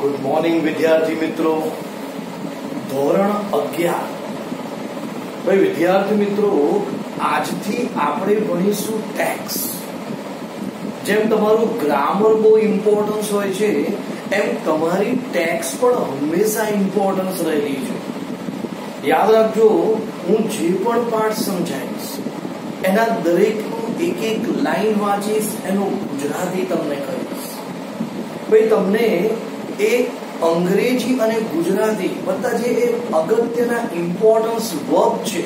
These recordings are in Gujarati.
ગુડ મોર્નિંગ વિદ્યાર્થી મિત્રો. ધોરણ 11. ભાઈ વિદ્યાર્થી મિત્રો, આજથી આપણે ભણીશું ટેક્સ. જેમ તમારું ગ્રામર બહુ ઇમ્પોર્ટન્સ હોય છે, એમ તમારી ટેક્સ પણ હંમેશા ઇમ્પોર્ટન્સ રહેલી છે. યાદ રાખજો, હું જે પણ પાઠ સમજાવીશ એના દરેકનું એક એક લાઈન વાંચીશ, એનું ગુજરાતી તમને કહીશ. ભાઈ તમને એ અંગ્રેજી અને ગુજરાતી બધા જે અગત્યના ઇમ્પોર્ટન્સ વર્બ છે,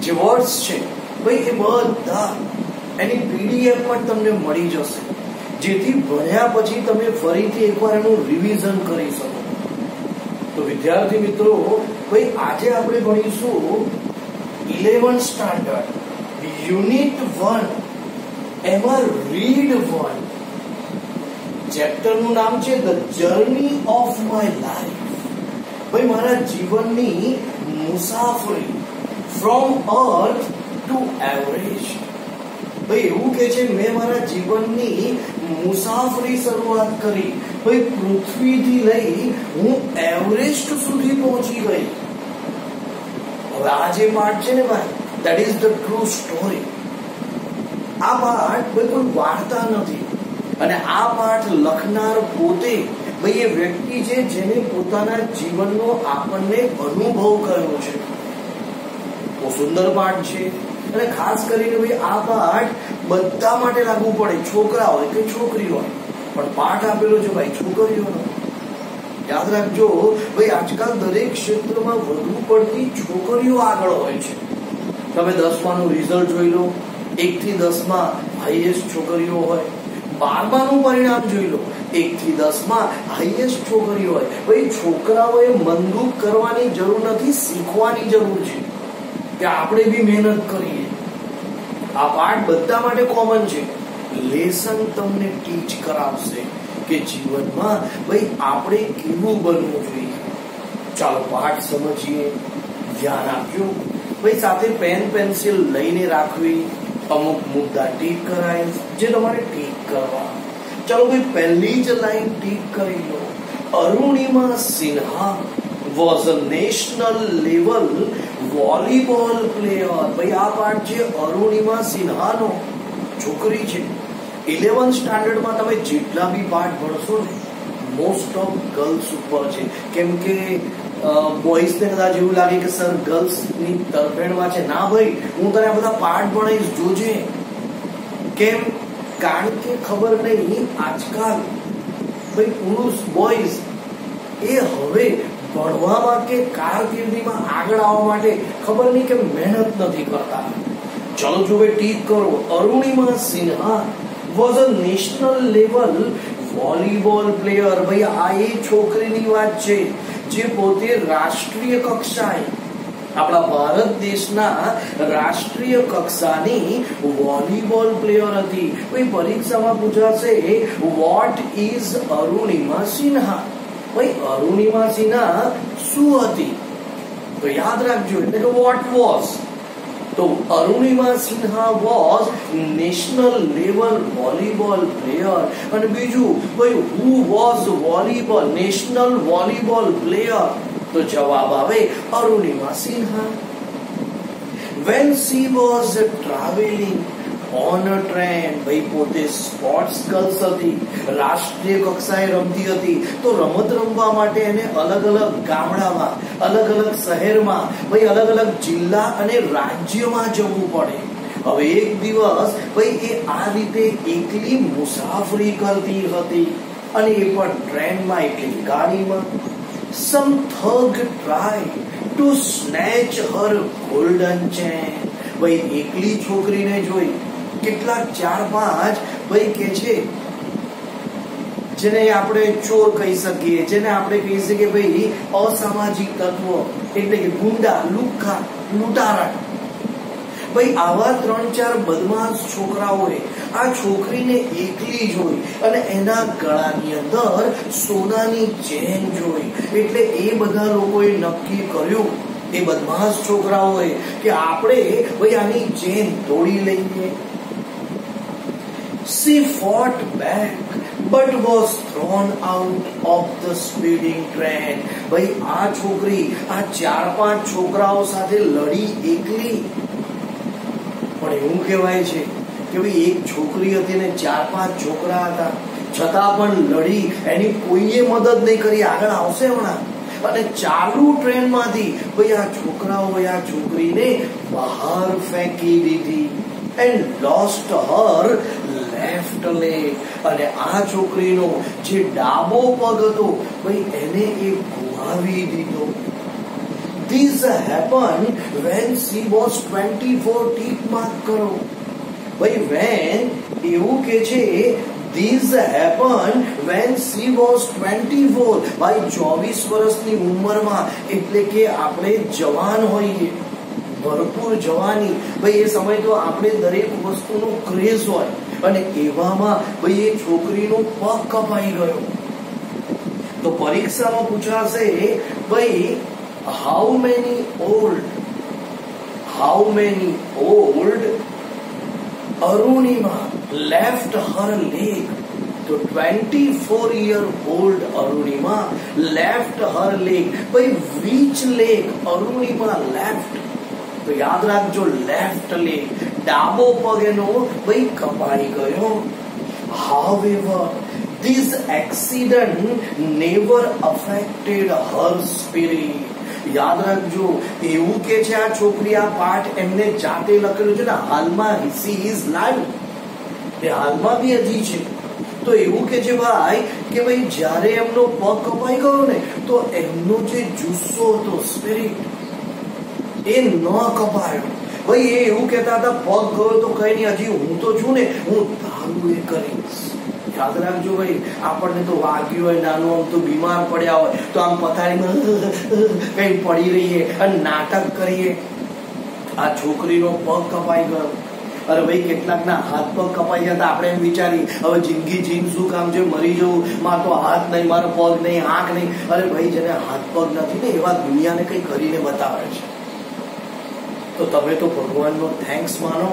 જે વર્ડ્સ છે, ભાઈ એ બધા એની પીડીએફ પણ તમને મળી જશે, જેથી ભણ્યા પછી તમે ફરીથી એકવાર એનું રિવિઝન કરી શકો. તો વિદ્યાર્થી મિત્રો, ભાઈ આજે આપણે ભણીશું 11th સ્ટાન્ડર્ડ યુનિટ 1, એમાં રીડ 1. ચેપ્ટરનું નામ છે the journey of my life. ભાઈ મારા જીવનની મુસાફરી ફ્રોમ અર્થ ટુ એવરેસ્ટ. ભાઈ એવું કે છે, મેં મારા જીવનની મુસાફરી શરૂઆત કરી, ભાઈ પૃથ્વીથી લઈ હું એવરેસ્ટ સુધી પહોંચી ગઈ. હવે આ જે પાઠ છે ને ભાઈ, that is the true story. આ પાઠ ભાઈ કોઈ વાર્તા નથી, અને આ પાઠ લખનાર પોતે ભાઈ એ વ્યક્તિ છે જેને પોતાના જીવનનો આપણને અનુભવ કર્યો છે. બહુ સુંદર પાઠ છે, અને ખાસ કરીને ભાઈ આ પાઠ બધા માટે લાગુ પડે, છોકરા હોય કે છોકરી હોય, પણ પાઠ આપેલો છે ભાઈ છોકરીઓનો. યાદ રાખજો ભાઈ, આજકાલ દરેક ક્ષેત્રમાં વધુ પડતી છોકરીઓ આગળ હોય છે. તમે 10માનું રિઝલ્ટ જોઈ લો, 1 થી 10માં હાઈએસ્ટ છોકરીઓ હોય. 12માનું પરિણામ જોઈ લો, 1 થી 10માં હાઈએસ્ટ છોકરીઓ હોય. ભાઈ છોકરાઓએ મનદુખ કરવાની જરૂર નથી, શીખવાની જરૂર છે કે આપણે બી મહેનત કરીએ. આ પાઠ બધા માટે કોમન છે. લેસન તમને ટીચ કરાવશે કે જીવનમાં ભાઈ આપણે કેવું બનવું જોઈએ. ચાલો પાઠ સમજીએ, ધ્યાન આપજો. ભાઈ સાથે પેન પેન્સિલ લઈને રાખવી, અમુક મુદ્દા ટીક કરાય જે તમારે ટીક કરવા. ચલો ભાઈ પહેલી જ લાઈન ટીક કરી લો. Arunima Sinha was a national level volleyball player. ભાઈ આ પાઠ છે અરુણિમા સિન્હાનો, છોકરી છે. 11th સ્ટાન્ડર્ડમાં તમે જેટલા બી પાઠ ભણશો ને, મોસ્ટ ઓફ ગર્લ્સ ઉપર છે. કેમ કે બોયઝ ને કદાચ એવું લાગે કે સર ગર્લ્સ ની તરફેણમાં છે. ના ભાઈ, હું તને આ બધા પાઠ ભણાવીશ, જોજે. કેમ? કારણ કે ખબર નહીં આજકાલ ભાઈ પુરુષ બોયઝ એ હવે ભણવામાં કે કારકિર્દીમાં આગળ આવવા માટે ખબર નહીં કે મહેનત નથી કરતા. ચલો જો ભાઈ ટીક કરો. Arunima Sinha was a national level volleyball player. ભાઈ આ એ છોકરીની વાત છે જે પોતે રાષ્ટ્રીય કક્ષાએ, આપણા ભારત દેશના રાષ્ટ્રીય કક્ષાની વોલીબોલ પ્લેયર હતી. ભાઈ પરીક્ષામાં પૂછાશે વોટ ઇઝ અરુણિમા સિન્હા. ભાઈ અરુણિમા સિન્હા શું હતી? તો યાદ રાખજો, એટલે કે વોટ વોઝ. તો Arunima Sinha was national level volleyball player. અને બીજું ભાઈ who was volleyball national volleyball player? તો જવાબ આવે Arunima Sinha. When she was traveling on a train. ભાઈ પોતે સ્પોર્ટ્સ ગર્લ્સ હતી, રાષ્ટ્રીય કક્ષાએ રમતી હતી. તો રમત રમવા માટે એને અલગ અલગ ગામડામાં, અલગ અલગ શહેરમાં, ભાઈ અલગ અલગ જિલ્લા અને રાજ્યમાં જવું પડે. હવે એક દિવસ ભાઈ એ આ રીતે એકલી મુસાફરી કરતી હતી, અને એ પણ ટ્રેનમાં, એકલી ગાડીમાં. Some thug tried to snatch her golden chain. ભાઈ એકલી છોકરીને જોઈ કેટલાક 4-5 ભાઈ કે છે જેને આપણે ચોર કહી શકીએ, જેને આપણે કહી શકીએ ભાઈ અસામાજિક તત્વો, એટલે કે ગુંડા, લુખ્ખા, લૂંટારા. ભાઈ આવા 3-4 બદમાશ છોકરાઓએ આ છોકરીને એકલી જોઈ, અને એના ગળાની અંદર સોનાની ચેન જોઈ. એટલે એ બધા લોકોએ નક્કી કર્યું, એ બદમાશ છોકરાઓએ, કે આપણે ભાઈ આની ચેન તોડી લઈએ. She fought back but was thrown out of the speeding train. ભાઈ આ છોકરી આ 4-5 છોકરાઓ સાથે લડી એકલી, પણ એવું કહેવાય છે કે ભાઈ એક છોકરી હતી ને 4-5 છોકરા હતા, છતાં પણ લડી, એની કોઈએ મદદ નહીં કરી, આગળ આવશે હમણાં, અને ચાલુ ટ્રેન માંથી ભાઈ આ છોકરાઓએ આ છોકરીને બહાર ફેંકી દીધી and lost her left leg. અને આ છોકરીનો જે ડાબો પગ હતો ભાઈ એને એ ગુમાવી દીધો. This happened when she was 24. Tick mark કરો ભાઈ, when એવું કે છે This happened when she was 24. ભાઈ 24 વર્ષની ઉંમરમાં, એટલે કે આપણે જવાન હોઈએ, ભરપૂર જવાની, ભાઈ એ સમય તો આપણે દરેક વસ્તુનો ક્રેઝ હોય, અને એવામાં ભાઈ એ છોકરીનો પગ કપાઈ ગયો. તો પરીક્ષામાં પૂછાશે ભાઈ how many old Arunima left her leg. તો 24-year-old Arunima left her leg. ભાઈ which leg અરુણિમા left? તો યાદ રાખજો, લેફ્ટ લેગ, ડાબો પગ એનો ભાઈ કપાઈ ગયો. However, this accident never affected her spirit. યાદ રાખજો, એવું કે છે આ છોકરી આ પાઠ એમને જાતે લખેલું છે ને, હાલમાં she is live, એ હાલમાં બી હજી છે. તો એવું કે છે ભાઈ કે ભાઈ જ્યારે એમનો પગ કપાઈ ગયો ને, તો એમનો જે જુસ્સો હતો, સ્પિરિટ, એ ન કપાયો. ભાઈ એ એવું કહેતા હતા પગ ગયો તો કઈ નહીં, હજી હું તો છું ને, હું ધારું એ કરીશ. યાદ રાખજો ભાઈ, આપણને તો વાગ્યું હોય, નાનું આમ તો બીમાર પડ્યા હોય તો આમ પથારીમાં કઈ પડી રહીએ અને નાટક કરીએ. આ છોકરીનો પગ કપાઈ ગયો. અરે ભાઈ કેટલાકના હાથ પગ કપાઈ જતા, આપણે એમ વિચારી હવે જિંદગી જીન શું કામ છે, મરી જવું, મારો તો હાથ નહીં, મારો પગ નહીં, આંખ નહીં. અરે ભાઈ જેને હાથ પગ નથી ને એવા દુનિયાને કઈ કરીને બતાવે છે. તો તમે તો ભગવાનનો થેન્ક્સ માનો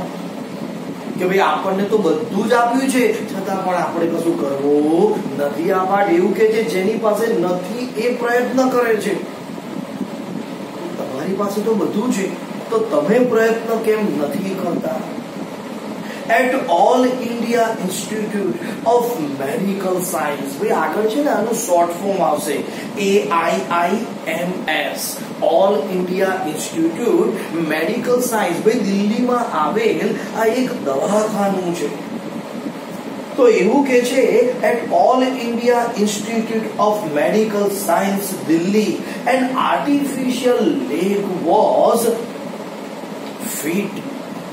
કે ભાઈ આપણને તો બધું જ આપ્યું છે, છતાં પણ આપણે કશું કરવું નથી. આ પાઠ એવું કે છે જેની પાસે નથી એ પ્રયત્ન કરે છે. તમારી પાસે તો બધું છે, તો તમે પ્રયત્ન કેમ નથી કરતા? At All India Institute of Medical Science, ભાઈ આગળ છે ને આનું શોર્ટ ફોર્મ આવશે AIIMS, All India Institute Medical Science. ભાઈ દિલ્હીમાં આવેલ આ એક દવાખાનું છે. તો એવું કે છે at All India Institute of Medical Science, Delhi, an artificial leg was fit.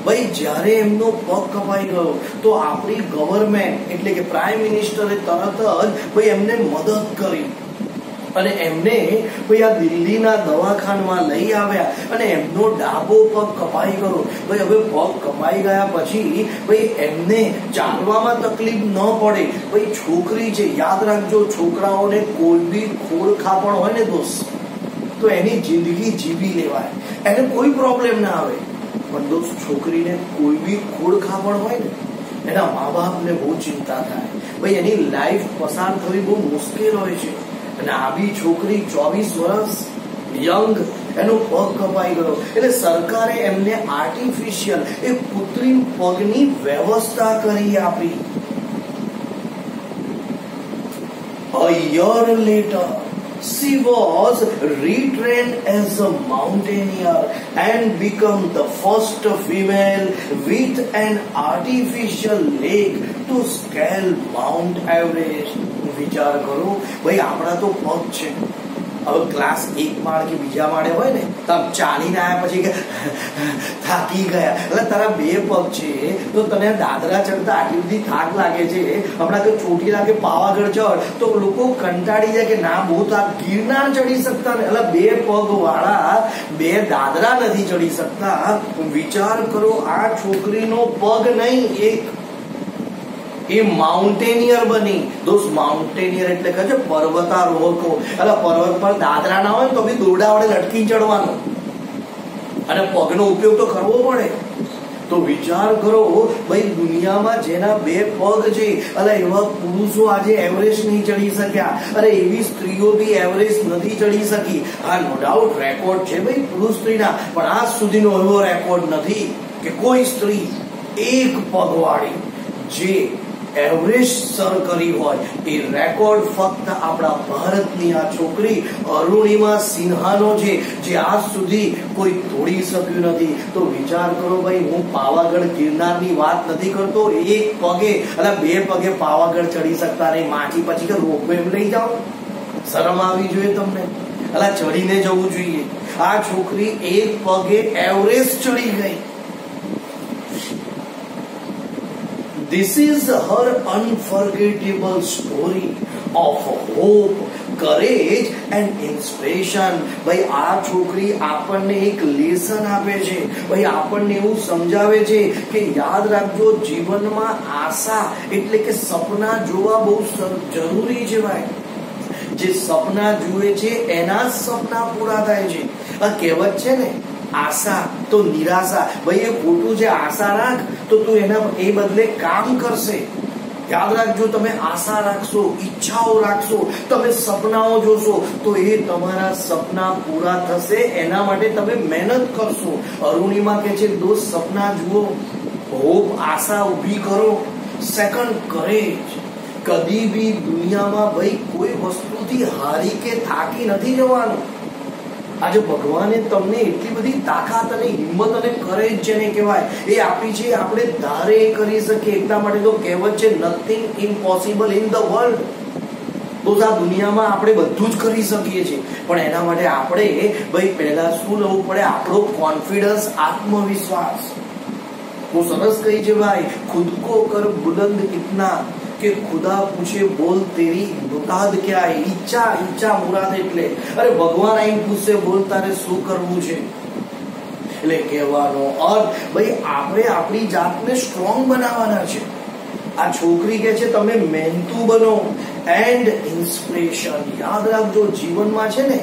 ભાઈ જ્યારે એમનો પગ કપાઈ ગયો તો આપણી ગવર્મેન્ટ એટલે કે પ્રાઇમ મિનિસ્ટરે તરત જ ભાઈ એમને મદદ કરી અને એમને ભાઈ આ દિલ્હીના દવાખાનામાં લઈ આવ્યા અને એમનો ડાબો પગ કપાઈ ગયો. ભાઈ હવે પગ કપાઈ ગયા પછી ભાઈ એમને ચાલવામાં તકલીફ ન પડે. ભાઈ છોકરી છે, યાદ રાખજો, છોકરાઓને કોઈ બી ખોડખાપણ હોય ને દોસ્ત, તો એની જિંદગી જીવી લેવાય, એને કોઈ પ્રોબ્લેમ ના આવે. પણ દોસ્ત છોકરીને કોઈ બી ખોડખાપણ હોય ને, એના મા બાપને બહુ ચિંતા થાય. ભાઈ એની લાઈફ પસાર થવી બહુ મુશ્કેલ હોય છે. અને આ બી છોકરી 24 વર્ષ યંગ, એનો પગ કપાઈ ગયો એટલે સરકારે એમને આર્ટિફિશિયલ એ કૃત્રિમ પગની વ્યવસ્થા કરી આપી. A year later, she was retrained as a mountaineer and become the first female with an artificial leg to scale Mount Everest. વિચાર કરો ભાઈ, આપણા તો પગ છે, હવે ક્લાસ 1 માળ કે બીજા માળે હોય ને તો ચાલીને આવ્યા પછી કે થાકી ગયા, એટલે તારા 2 પગ છે તો તને દાદરા ચડતા આટલી બધી થાક લાગે છે. હમણાં તો ચોટી લાગે પાવાગઢ ચડ તો લોકો કંટાળી જાય કે ના બહુ થાક, ગિરનાર ચડી શકતા ને, એટલે 2 પગ વાળા 2 દાદરા નથી ચડી શકતા. વિચાર કરો, આ છોકરીનો પગ નહીં, એ માઉન્ટેનિયર બની. દોસ્ત માઉન્ટેનિયર એટલે કહે છે પર્વતારોહકો, એટલે પર્વત પર દાદરા ના હોય તો બી દોરડા વડે લટકી ચડવાનું અને પગનો ઉપયોગ તો કરવો પડે. તો વિચાર કરો ભાઈ, દુનિયામાં જેના 2 પગ છે, અલા એવા પુરુષો આજે એવરેસ્ટ નહીં ચડી શક્યા. અરે એવી સ્ત્રીઓ બી એવરેસ્ટ નથી ચડી શકી. હા, નો ડાઉટ રેકોર્ડ છે ભાઈ પુરુષ સ્ત્રીના, પણ આજ સુધીનો એવો રેકોર્ડ નથી કે કોઈ સ્ત્રી 1 પગવાળી જે એવરેસ્ટ સર કરી હોય. એ રેકોર્ડ ફક્ત આપણા ભારતની આ છોકરી અરુણિમા સિન્હાનો છે, જે આજ સુધી કોઈ તોડી શક્યું નથી. તો વિચાર કરો ભાઈ, હું પાવાગઢ ગિરનારની વાત નથી કરતો. 1 પગે અને 2 પગે પાવાગઢ ચડી શકતા નહીં. માછી પછી કે રોપવે લઈ જાઓ, શરમ આવી જોઈએ તમને. અલા ચડીને જવું જોઈએ. આ છોકરી 1 પગે એવરેસ્ટ ચડી ગઈ. This is her unforgettable story of hope, courage and inspiration. ભાઈ આ છોકરી આપણને એક લેસન આપે છે. ભાઈ આપણને એવું સમજાવે છે કે યાદ રાખજો, જીવનમાં આશા એટલે કે સપના જોવા બહુ જરૂરી છે ભાઈ. જે સપના જુએ છે એના જ સપના પૂરા થાય છે. આ કહેવત છે ને, આશા તો નિરાશા. ભાઈ એ ખોટું છે. આશા રાખ તો તું એના એ બદલે કામ કરશે. યાદ રાખજો, તમે આશા રાખશો, ઈચ્છાઓ રાખશો, તમે સપનાઓ જોશો તો એ તમારા સપના પૂરા થશે. એના માટે તમે મહેનત કરશો. અરુણિમા કહે છે, દોસ્ત સપના જુઓ, હોપ આશા ઊભી કરો. Second, courage. કદી બી દુનિયામાં ભાઈ કોઈ વસ્તુથી હારી કે થાકી નથી જવાનું. આજે ભગવાને તમને એટલી બધી તાકાત અને હિંમત અને કરેજ જેને કહેવાય એ આપી છે, આપણે ધારે કરી શકીએ. એટલા માટે તો કહેવત છે, nothing impossible in the world. તો આ દુનિયામાં આપણે બધું જ કરી શકીએ છીએ, પણ એના માટે આપણે ભાઈ પહેલા શું લેવું પડે? આપણો કોન્ફિડન્સ, આત્મવિશ્વાસ. હું સરસ કહી છે ભાઈ, ખુદ કો કર બુલંદ ઇતના કે ખુદા પૂછે બોલ તેરી મુરાદ ક્યા હૈ. ઈચ્છા મુરાદ એટલે અરે ભગવાન આઈને પૂછશે બોલ તારે શું કરવું છે. એટલે કહેવાનો અર્થ ભાઈ આપણે આપણી જાતને સ્ટ્રોંગ બનાવવાના છે. આ છોકરી કહે છે તમે મહેનતુ બનો એન્ડ ઇન્સ્પિરેશન. યાદ રાખજો, જીવનમાં છે ને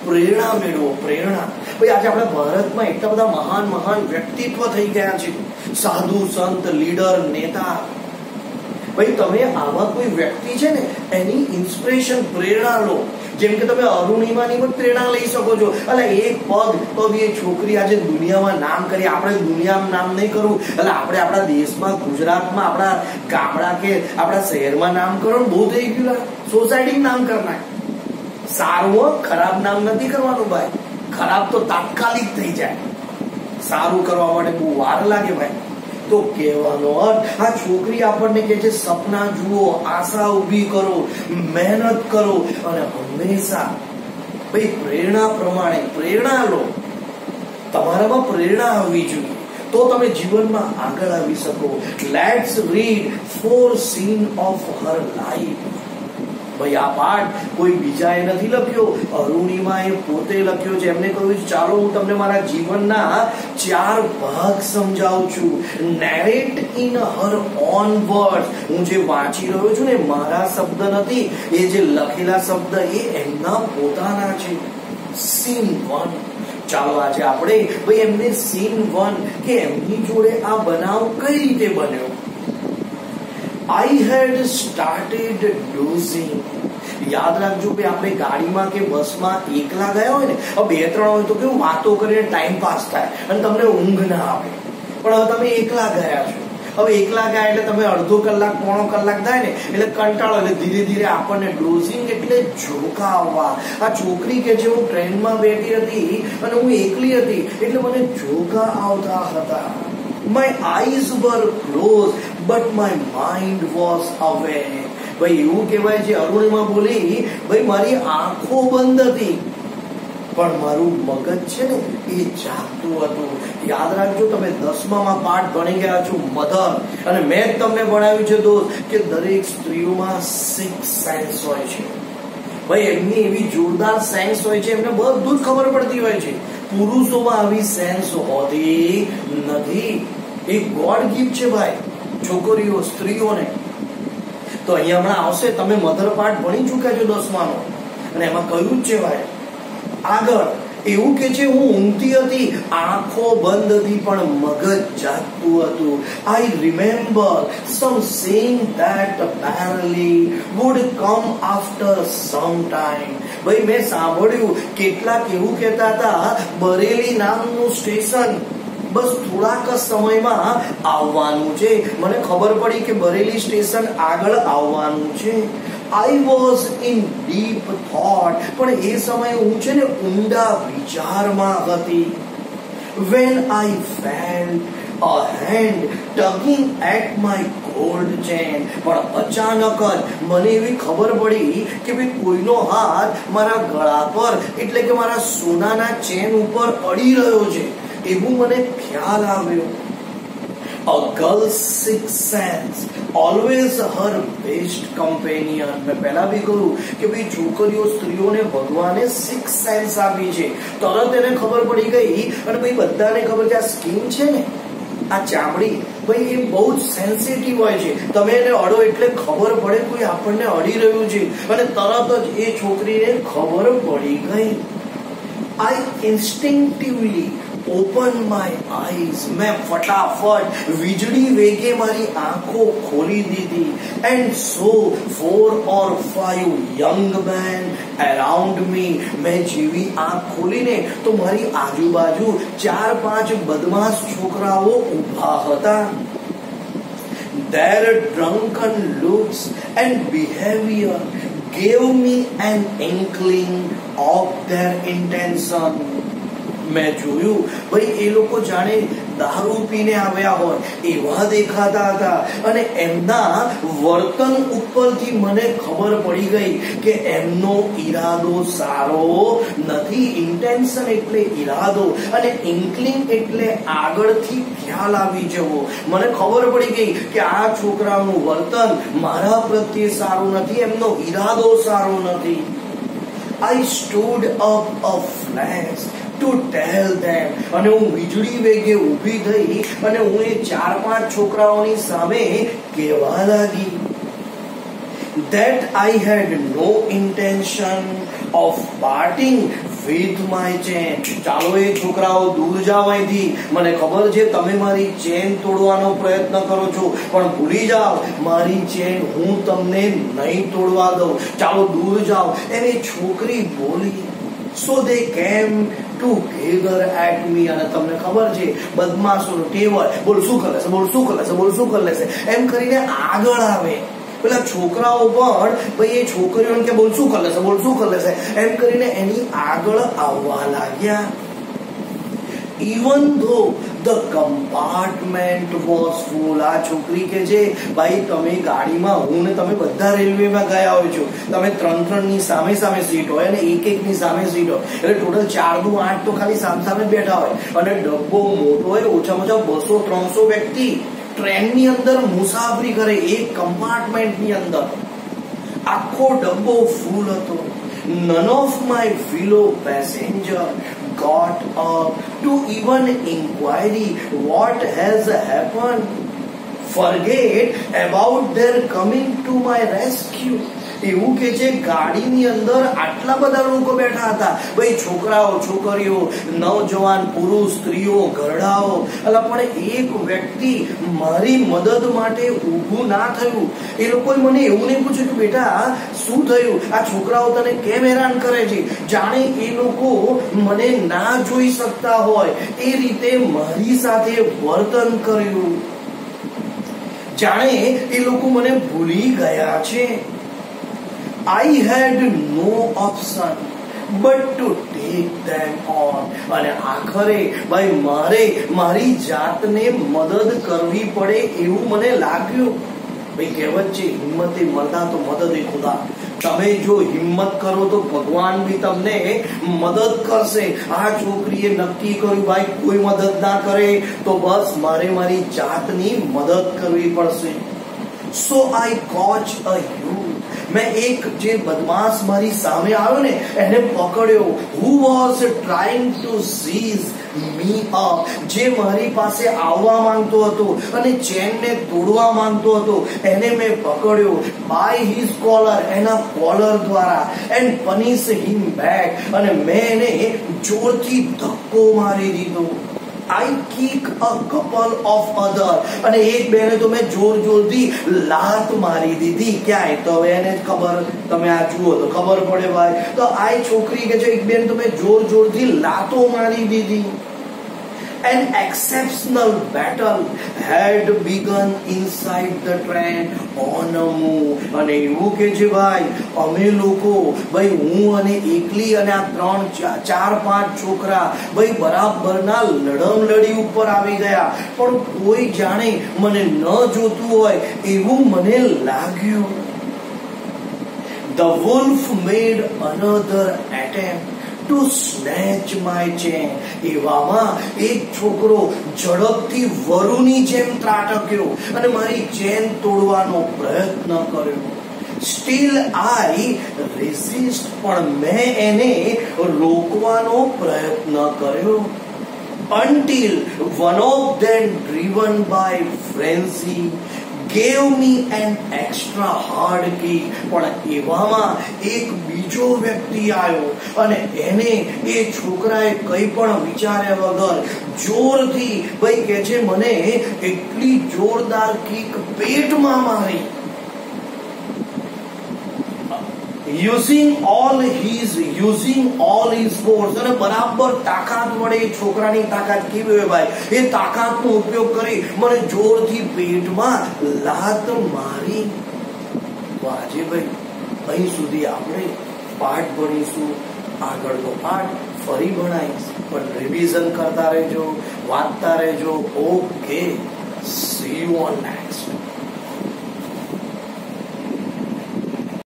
પ્રેરણા મેળવો. પ્રેરણા ભાઈ આજે આપણા ભારતમાં એટલા બધા મહાન મહાન વ્યક્તિત્વ થઈ ગયા છે. સાધુ, સંત, લીડર, નેતા. ભાઈ તમે આવા કોઈ વ્યક્તિ છે ને એની ઇન્સ્પિરેશન, પ્રેરણા લો. જેમ કે તમે અરુણિમાની પણ પ્રેરણા લઈ શકો છો. એટલે 1 પગ તો બી એ છોકરી આજે દુનિયામાં નામ કરી. આપણે દુનિયામાં નામ નહીં કરવું, એટલે આપણે આપણા દેશમાં, ગુજરાતમાં, આપણા ગામડા કે આપણા શહેરમાં નામ કરો બહુ થઈ ગયું. સોસાયટી નામ કરના સારું, ખરાબ નામ નથી કરવાનું ભાઈ. ખરાબ તો તાત્કાલિક થઈ જાય, સારું કરવા માટે બહુ વાર લાગે ભાઈ. તો કહેવાનો અર્થ, આ છોકરી આપણને કહે છે સપના જુઓ, આશા ઊભી કરો, મહેનત કરો અને હંમેશા ભાઈ પ્રેરણા પ્રમાણે પ્રેરણા લો. તમારામાં પ્રેરણા આવવી જોઈએ તો તમે જીવનમાં આગળ આવી શકો. Let's read 4 scene of her life. ભાઈ આ પાઠ કોઈ બીજાએ નથી લખ્યો, અરુણિમાએ પોતે લખ્યો છે. એમને કહ્યું ચાલો હું તમને મારા જીવનના 4 ભાગ સમજાવું છું. Narrate in her on word. હું જે વાંચી રહ્યો છું ને મારા શબ્દ નથી, એ જે લખેલા શબ્દ એ એમના પોતાના છે. સીન 1. ચાલો આજે આપણે ભાઈ એમને સીન 1 કે એમની જોડે આ બનાવ કઈ રીતે બન્યો. I had started dozing. યાદ રાખજો ભાઈ, આપણે ગાડીમાં કે બસમાં એકલા ગયા હોય ને, 2-3 હોય તો કેવું વાતો કરીને ટાઈમ પાસ થાય અને તમને ઊંઘ ના આવે. પણ હવે તમે એકલા ગયા છો. હવે એકલા ગયા એટલે તમે અડધો કલાક, પોણો કલાક થાય ને એટલે કંટાળો. એટલે ધીરે ધીરે આપણને ડોઝિંગ એટલે ઝોકા આવવા. આ છોકરી કે જે હું ટ્રેનમાં બેઠી હતી અને હું એકલી હતી એટલે મને ઝોકા આવતા હતા. My eyes were closed but my mind was awake. ભાઈ એવું કહેવાય છે, અરુણિમા બોલી ભાઈ મારી આંખો બંધ હતી પણ મારું મગજ છે ને એ જાગતું હતું. યાદ રાખજો, તમે 10માં પાઠ ભણી ગયા છો મધર, અને મેં જ તમને ભણાવ્યું છે દોસ્ત કે દરેક સ્ત્રીઓમાં 6 સેન્સ હોય છે. ભાઈ એમની એવી જોરદાર સેન્સ હોય છે, એમને બધું જ ખબર પડતી હોય છે. પુરુષોમાં આવી સેન્સ હોતી નથી. એ ગોડ ગિફ્ટ છે ભાઈ છોકરીઓ, સ્ત્રીઓને. તો અહીંયા હમણાં આવશે, તમે મધર પાઠ ભણી ચૂક્યા છો 10માનો, અને એમાં કહ્યું જ છે ભાઈ આગળ એવું કે છે હું ઊંઘતી હતી, આંખો બંધ હતી પણ મગજ જાગતું હતું. I remember some saying that apparently would come after some time. ભાઈ મેં સાંભળ્યું કેટલાક એવું કહેતા હતા બરેલી નામનું સ્ટેશન બસ થોડાક સમયમાં આવવાનું છે. મને ખબર પડી કે બરેલી સ્ટેશન આગળ આવવાનું છે. I was in deep thought, પણ એ સમયે હું છે ને ઊંડા વિચારમાં હતી. When I felt a hand tugging at my gold chain, પણ અચાનક જ મને એવી ખબર પડી કે ભાઈ કોઈનો હાથ મારા ગળા પર એટલે કે મારા સોનાના ચેન ઉપર અડી રહ્યો છે એવું મને ખ્યાલ આવ્યો. A girl's sixth sense, always her best companion. મેં પહેલા બી કહ્યું કે ભાઈ છોકરીઓ સ્ત્રીઓને ભગવાને સિક્સ સેન્સ આપી છે. તરત એને ખબર પડી ગઈ અને ભાઈ બધાને ખબર છે આ સ્કિન છે ને આ ચામડી ભાઈ એ બહુ જ સેન્સિટિવ હોય છે. તમે એને અડો એટલે ખબર પડે કોઈ આપણને અડી રહ્યું છે અને તરત જ એ છોકરીને ખબર પડી ગઈ. I instinctively open my eyes. मैं फटाफट વીજળી વેગે મારી આંખો ખોલી દીધી. And so 4 or 5 young men around me. मैं જેવી આંખ ખોલીને તો મારી આજુબાજુ 4-5 બદમાશ છોકરાઓ ઊભા હતા. Their drunken looks and behavior gave me an inkling of their intention. મેં જોયું ભાઈ એ લોકો જાણે દારૂ પીને આવ્યા હોય એવા દેખાતા હતા અને એમના વર્તન ઉપરથી મને ખબર પડી ગઈ કે એમનો ઈરાદો સારો નથી. ઇન્ટેન્શન એટલે ઈરાદો અને ઇન્કલિંગ એટલે આગળથી ખ્યાલ આવી જવો. મને ખબર પડી ગઈ કે આ છોકરાનું વર્તન મારા પ્રત્યે સારું નથી, એમનો ઈરાદો સારો નથી. I stood up a flash to tell them. અને હું વીજળી વેગે ઊભી થઈ અને હું એ 4-5 છોકરાઓની સામે કહેવા લાગી that I had no intention of parting with my chain. ચાલો એ છોકરાઓ દૂર જાઓ અહીંથી. મને ખબર છે તમે મારી ચેન તોડવાનો પ્રયત્ન કરો છો પણ ભૂલી જાઓ મારી ચેન હું તમને નહીં તોડવા દઉં. ચાલો દૂર જાઓ એમ એ છોકરી બોલી. So they came together at me. અને તમને ખબર છે બદમાશોનો ટેવર બોલ શું કરે છે, બોલ શું કરે છે, બોલ શું કરે છે એમ કરીને આગળ આવે. પેલા છોકરાઓ પણ ભાઈ એ છોકરીઓને કે બોલ શું કરે છે, બોલ શું કરે છે એમ કરીને એની આગળ આવવા લાગ્યા. Even though the compartment was full. આ છોકરી કે છે ભાઈ તમે ગાડીમાં હું ને તમે બધા રેલવેમાં ગયા હોય છો, તમે 3-3 ની સામે સામે સીટ હોય અને 1-1 ની સામે સીટ હોય એટલે ટોટલ 4-2-8 તો ખાલી સામે સામે બેઠા હોય અને ડબ્બો મોટો હોય. ઓછામાં ઓછા 200-300 વ્યક્તિ ટ્રેનની અંદર મુસાફરી કરે એક કમ્પાર્ટમેન્ટની અંદર. આખો ડબ્બો ફૂલ હતો. None of my fellow passenger got up to even inquire what has happened. Forget about their coming to my rescue. એવું કે છે ગાડીની અંદર આટલા બધા લોકો બેઠા હતા ભાઈ છોકરાઓ છોકરીઓ નવજવાન પુરુષ સ્ત્રીઓ ઘરડાઓ એટલે પણ એક વ્યક્તિ મારી મદદ માટે ઊભું ના થયું. એ લોકોએ મને એવું નહીં પૂછ્યું કે બેટા શું થયું, આ છોકરાઓ તને કેમ હેરાન કરે છે. જાણે એ લોકો મને ના જોઈ શકતા હોય એ રીતે મારી સાથે વર્તન કર્યું. જાણે એ લોકો મને ભૂલી ગયા છે. I had no option but to take them on. અને આખરે ભાઈ મારે મારી જાતને મદદ કરવી પડે એવું મને લાગ્યું. ભાઈ કહેવત છે હિંમતે મરદા તો મદદ એ ખુદા. તમે જો હિંમત કરો તો ભગવાન બી તમને મદદ કરશે. આ છોકરીએ નક્કી કર્યું ભાઈ કોઈ મદદ ના કરે તો બસ મારે મારી જાતની મદદ કરવી પડશે. So I caught a youth મેં એક જે બદમાશ મારી સામે આવ્યો ને એને પકડ્યો. who was trying to seize me up, જે મારી પાસે આવવા માંગતો હતો અને ચેનને તોડવા માંગતો હતો એને મેં પકડ્યો. by his collar, એના કોલર દ્વારા. and punish him back, અને મેં એને જોરથી ધક્કો મારી દીધો. I kick a couple of other, અને એક બેને તો મેં જોરથી લાત મારી દીધી. ક્યાંય તો હવે એને ખબર, તમે આ જુઓ તો ખબર પડે ભાઈ. તો આ છોકરી કે છે એક બેન તો મેં જોરથી લાતો મારી દીધી. An exceptional battle had begun inside the train on a move. અને એવું કે છે ભાઈ અમે લોકો ભાઈ હું અને એકલી અને આ 3-4-5 છોકરા ભાઈ બરાબરના લડમલડી ઉપર આવી ગયા. પણ કોઈ જાણે મને ન જોતું હોય એવું મને લાગ્યું. The wolf made another attempt to snatch my chain. એવામાં એક છોકરો ઝડપથી વરુની જેમ ત્રાટક્યો અને મારી ચેન તોડવાનો પ્રયત્ન કર્યો. Still I resist, પણ મેં એને રોકવાનો પ્રયત્ન કર્યો. Until one of them, driven by frenzy, gave me an extra hard kick. પણ એવામાં એક બીજો વ્યક્તિ આવ્યો અને એને એ છોકરાએ કંઈ પણ વિચાર્યા વગર જોરથી ભાઈ કે છે મને એટલી જોરદાર કિક પેટમાં મારી. using all his force, અને બરાબર તાકાત વડે એ છોકરાની તાકાત કેવી હોય ભાઈ, એ તાકાતનો ઉપયોગ કરી મને જોરથી પેટમાં લાત મારી. તો આજે ભાઈ અહીં સુધી આપણે પાઠ ભણીશું. આગળનો પાઠ ફરી ભણાઈશ, પણ રિવિઝન કરતા રહેજો, વાંચતા રહેજો. Okay, see you on next.